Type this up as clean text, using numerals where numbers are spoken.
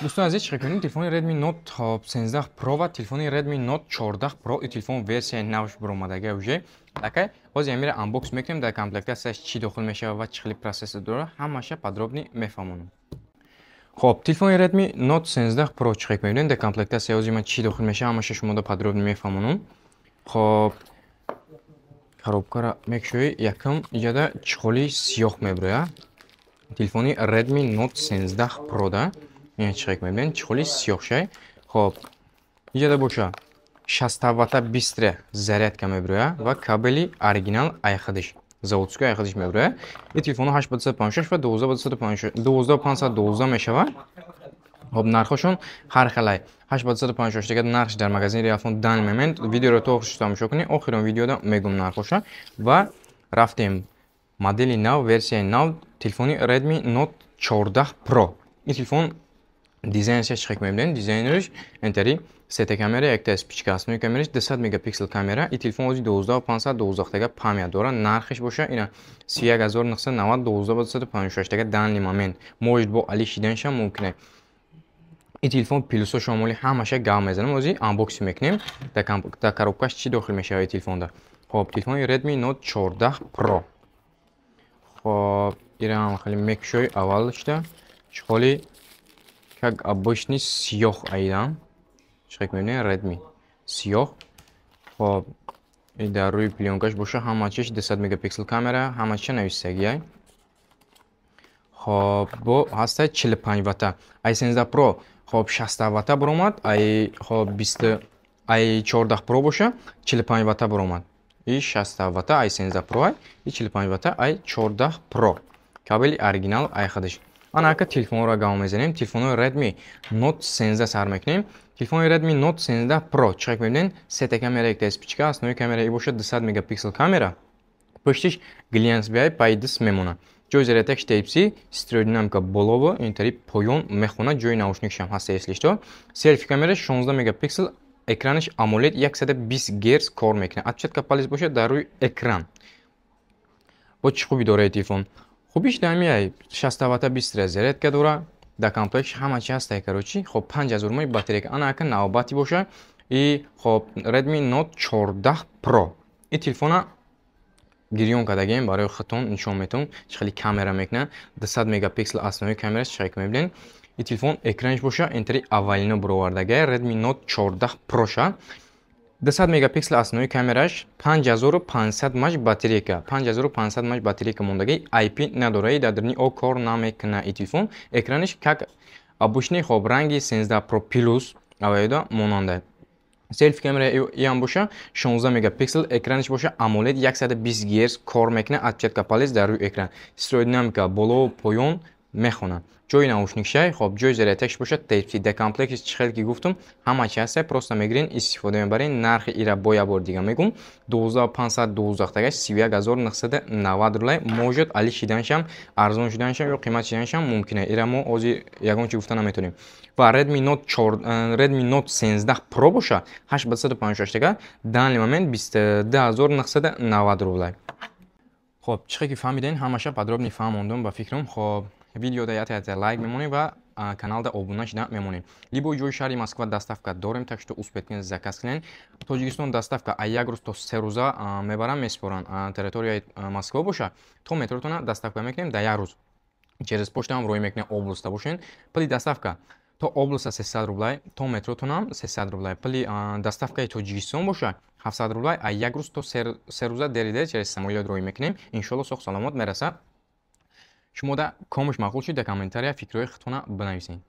دوستان عزیز چیکار کنید تلفن Redmi Note 13 Pro و تلفن Redmi Note 14 Pro این تلفن ورسیای نوش برآمدگی уже такая باز امیر анбокс میکنیم در کامپلکتاسیش چی داخل میشه و چه خیلی پروسس داره همه‌اش подробно میفهمونم. خب تلفن Redmi Note 13 Pro چیکار کنید در کامپلکتاسیش من چی داخل میشه همه‌اش شما دا подробно میفهمونم. خب коробка را میکشوی یکم اینجا چخولی سیاه میبره. تلفن Redmi Note 13 Pro دا این چیکار می‌بینید چخولی سیاه شه. خب اینجا باشه 60 وات بیستره зарядка میبره و کابلی оригинал айхадиш заводской айхадиш میبره. این تلفن 856 و 12512 میشود. خب نرخشون هر خلای 856 دیگه نرخش در مغازه ریافون دان میمند ویدیو رو تو خوشش تماشا کنی آخرین ویدیو دا میگم نرخش و رفتیم مدل نو ورسیون نو تلفن Redmi Note 14 Pro. این تلفن دیزاینش چیکار می‌بینید دیزاینش انتری سه کامera یک تا اسپیچ основной камераш 10 مگاپیکسل کامera این تلفن اوزی 12512 دیگه پامیا داره نرخش باشه اینا 31990 دیگه دانلی момент может با علی شیدنش هم ممکنه. این تلفن پلوس شامل همش گام میزنم اوزی انبوکس میکنیم در коробкаш چی داخل میشه این تلفن دا. خب تلفن Redmi Note 14 Pro. خب اینا خیلی میکشوی اولش دا خیلی как обычный سیاه ایدان چیکار می‌بینید Redmi سیاه. خب این در روی پلیونکاش باشه همه چیش 200 مگاپیکسل کامera همه چی نویسندگی. خب با هسته 45 وات ای 13 Pro خب 60 وات برآمد ای خب 20 ای 14 Pro باشه 45 وات برآمد ای 60 وات ای 13 Pro ای 45 وات ای 14 Pro کابلی оригинал ای خودش. آن که تلفن را گام میزنیم تلفن Redmi Note 13 سر میکنیم. تلفن Redmi Note 13 Pro چیکار می‌بینید سه تا کامera یک تا اسپیچ основной камера ای باشه 200 مگاپیکسل کامera پشتش глянц بیای пайдис میمونه. جای зарядкаш Type-C строя динамика болово اینطوری پایان میخونه جای наушникش هم هست если что. سلفی کامera 16 مگاپیکسل اکرانش AMOLED 120 Hz کار میکنه. отпечатка палец باشه در روی اکران. با چه خوبی داره تلفن خوبیش دمیای 60 وات 20 зарядка داره در کامپلکس همه چی هست короче. خب 5000 ماه باتری آن که نوبتی باشه ای خب Redmi Note 14 Pro این تلفن گریون کردگیم برای خودتون نشون میدم خیلی کامera میکنه 200 مگاپیکسل основной камераш چک میبینید. این تلفن اکرانش باشه انتری اولینو برآوردگی Redmi Note 14 Pro شه 200 مگاپیکسل основной камераш 5500 мАч батарейка 5500 мАч батарейка мондагӣ IP надорад дар дарни о кор намекунад. این تلفن экраниш как обычный хоб ранги 13 Pro Plus авайда монанда سلفی камера ای هم باشه 16 مگاپیکسل اکرانش باشه AMOLED 120 Hz کار میکنه отпечатка палец در روی اکران строя динамика بالا و پایان میخونه. جای наушник شه خب جای зарядкаш باشه Type-C در کامپلکس چخیل که گفتم همه چی هست просто میگیرین استفاده میبرین. نرخ ایرا با یه بار دیگه میگم 12512 تاش 31990 рублей может علی شدنش هم ارزان شدنش هم یا قیمت شدنش هم ممکنه. ایرا ما اوزی یگان چی گفتن نمیتونیم. و Redmi Note 13 Pro باشه 856 دیگه данный момент 22990 рублей. خب چیزی که فهمیدین همش подробно فهموندم با فکرم. خب видео да ятаята лайк мемонем ва канал да обуна шуда мемонем. Либо ҷои шаҳри Москва доставка дорем, так что успетен заказ кунен. Тоҷикистон доставка а як рӯз то 3 рӯза мебарам меспорам. Территорияи Москва боша то метротона доставка мекунем да як рӯз. Через почтам рӯй мекунем областта бошен. Пули доставка то областта 300 рублей, то метротонам 300 рублей. Пули доставкаи Тоҷикистон боша 700 рублей, а як рӯз то 3 рӯза дериде через самолет рӯй мекунем. Иншолло соҳ саломат мераса. شما در کامش مقبول شد در کامنتاری فکرهای خودتون بنویسین.